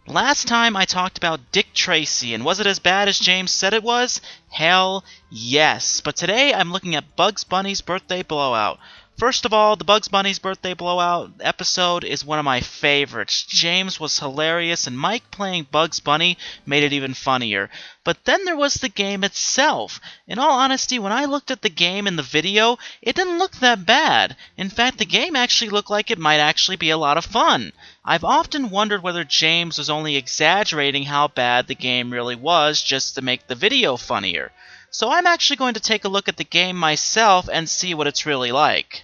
Last time I talked about Dick Tracy, and was it as bad as James said it was? Hell yes. But today I'm looking at Bugs Bunny's Birthday Blowout. First of all, the Bugs Bunny's Birthday Blowout episode is one of my favorites. James was hilarious, and Mike playing Bugs Bunny made it even funnier. But then there was the game itself. In all honesty, when I looked at the game in the video, it didn't look that bad. In fact, the game actually looked like it might actually be a lot of fun. I've often wondered whether James was only exaggerating how bad the game really was just to make the video funnier. So I'm actually going to take a look at the game myself and see what it's really like.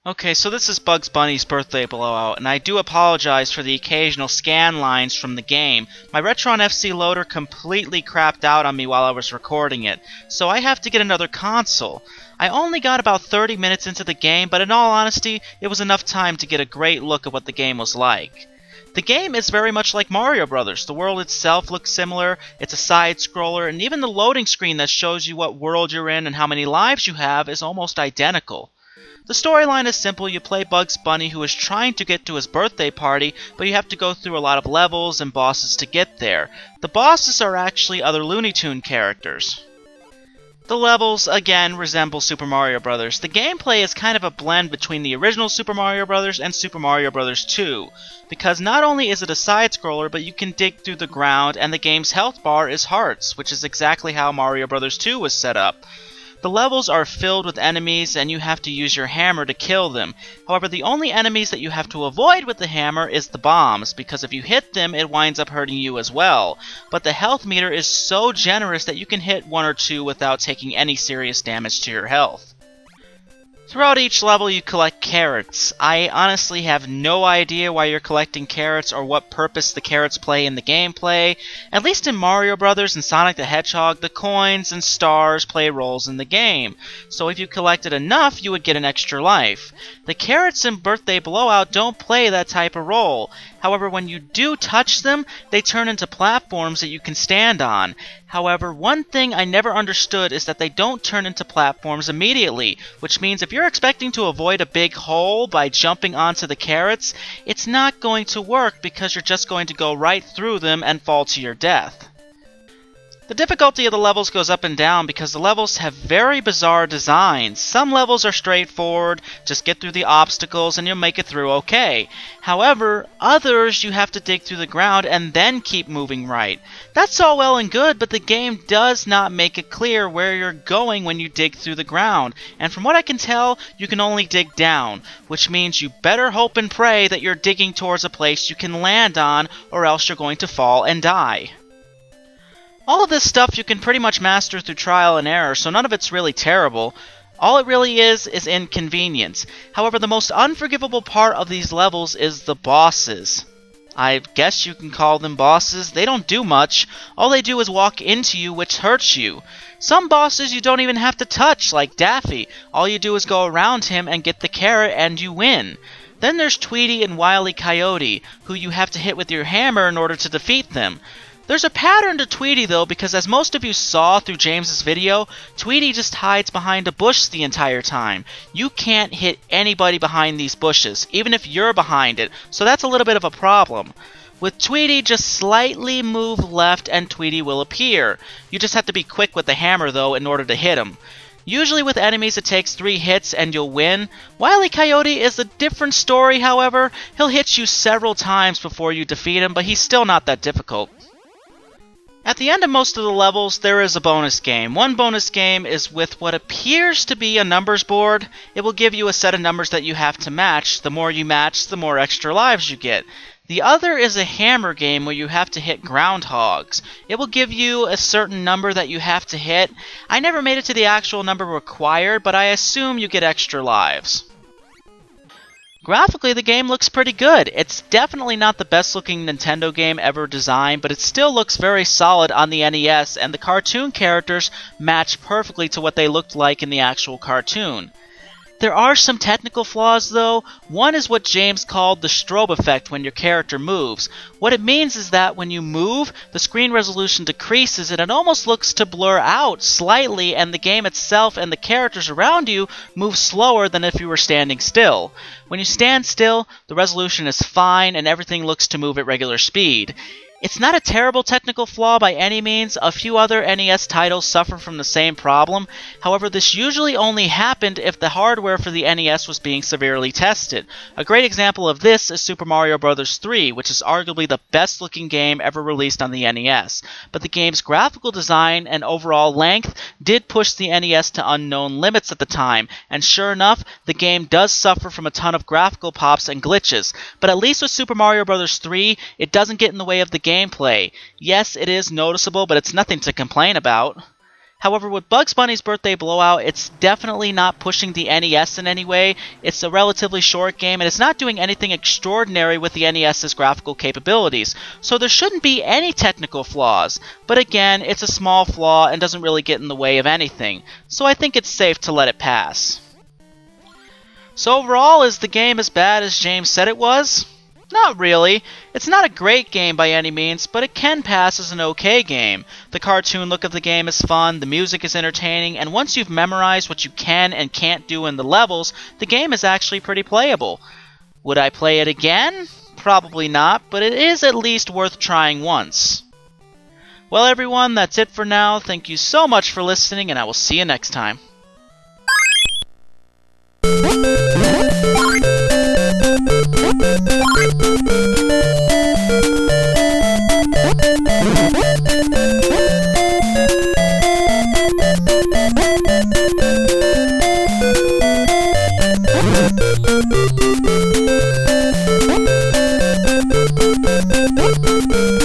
Okay, so this is Bugs Bunny's Birthday Blowout, and I do apologize for the occasional scan lines from the game. My Retron FC loader completely crapped out on me while I was recording it, so I have to get another console. I only got about 30 minutes into the game, but in all honesty, it was enough time to get a great look at what the game was like. The game is very much like Mario Brothers. The world itself looks similar, it's a side-scroller, and even the loading screen that shows you what world you're in and how many lives you have is almost identical. The storyline is simple. You play Bugs Bunny, who is trying to get to his birthday party, but you have to go through a lot of levels and bosses to get there. The bosses are actually other Looney Tune characters. The levels, again, resemble Super Mario Bros. The gameplay is kind of a blend between the original Super Mario Bros. And Super Mario Bros. 2, because not only is it a side-scroller, but you can dig through the ground, and the game's health bar is hearts, which is exactly how Mario Bros. 2 was set up. The levels are filled with enemies, and you have to use your hammer to kill them. However, the only enemies that you have to avoid with the hammer is the bombs, because if you hit them, it winds up hurting you as well. But the health meter is so generous that you can hit one or two without taking any serious damage to your health. Throughout each level, you collect carrots. I honestly have no idea why you're collecting carrots or what purpose the carrots play in the gameplay. At least in Mario Bros. And Sonic the Hedgehog, the coins and stars play roles in the game. So if you collected enough, you would get an extra life. The carrots in Birthday Blowout don't play that type of role. However, when you do touch them, they turn into platforms that you can stand on. However, one thing I never understood is that they don't turn into platforms immediately, which means if you're expecting to avoid a big hole by jumping onto the carrots, it's not going to work because you're just going to go right through them and fall to your death. The difficulty of the levels goes up and down because the levels have very bizarre designs. Some levels are straightforward, just get through the obstacles and you'll make it through okay. However, others you have to dig through the ground and then keep moving right. That's all well and good, but the game does not make it clear where you're going when you dig through the ground. And from what I can tell, you can only dig down, which means you better hope and pray that you're digging towards a place you can land on, or else you're going to fall and die. All of this stuff you can pretty much master through trial and error, so none of it's really terrible. All it really is inconvenience. However, the most unforgivable part of these levels is the bosses. I guess you can call them bosses. They don't do much. All they do is walk into you, which hurts you. Some bosses you don't even have to touch, like Daffy. All you do is go around him and get the carrot and you win. Then there's Tweety and Wile E. Coyote, who you have to hit with your hammer in order to defeat them. There's a pattern to Tweety though, because as most of you saw through James's video, Tweety just hides behind a bush the entire time. You can't hit anybody behind these bushes, even if you're behind it, so that's a little bit of a problem. With Tweety, just slightly move left and Tweety will appear. You just have to be quick with the hammer though in order to hit him. Usually with enemies it takes 3 hits and you'll win. Wile E. Coyote is a different story, however. He'll hit you several times before you defeat him, but he's still not that difficult. At the end of most of the levels, there is a bonus game. One bonus game is with what appears to be a numbers board. It will give you a set of numbers that you have to match. The more you match, the more extra lives you get. The other is a hammer game where you have to hit groundhogs. It will give you a certain number that you have to hit. I never made it to the actual number required, but I assume you get extra lives. Graphically, the game looks pretty good. It's definitely not the best looking Nintendo game ever designed, but it still looks very solid on the NES, and the cartoon characters match perfectly to what they looked like in the actual cartoon. There are some technical flaws though. One is what James called the strobe effect when your character moves. What it means is that when you move, the screen resolution decreases and it almost looks to blur out slightly, and the game itself and the characters around you move slower than if you were standing still. When you stand still, the resolution is fine and everything looks to move at regular speed. It's not a terrible technical flaw by any means. A few other NES titles suffer from the same problem. However, this usually only happened if the hardware for the NES was being severely tested. A great example of this is Super Mario Bros. 3, which is arguably the best looking game ever released on the NES. But the game's graphical design and overall length did push the NES to unknown limits at the time, and sure enough, the game does suffer from a ton of graphical pops and glitches. But at least with Super Mario Bros. 3, it doesn't get in the way of the gameplay. Yes, it is noticeable, but it's nothing to complain about. However, with Bugs Bunny's Birthday Blowout, it's definitely not pushing the NES in any way. It's a relatively short game, and it's not doing anything extraordinary with the NES's graphical capabilities, so there shouldn't be any technical flaws. But again, it's a small flaw and doesn't really get in the way of anything, so I think it's safe to let it pass. So overall, is the game as bad as James said it was? Not really. It's not a great game by any means, but it can pass as an okay game. The cartoon look of the game is fun, the music is entertaining, and once you've memorized what you can and can't do in the levels, the game is actually pretty playable. Would I play it again? Probably not, but it is at least worth trying once. Well everyone, that's it for now. Thank you so much for listening, and I will see you next time. Thank you.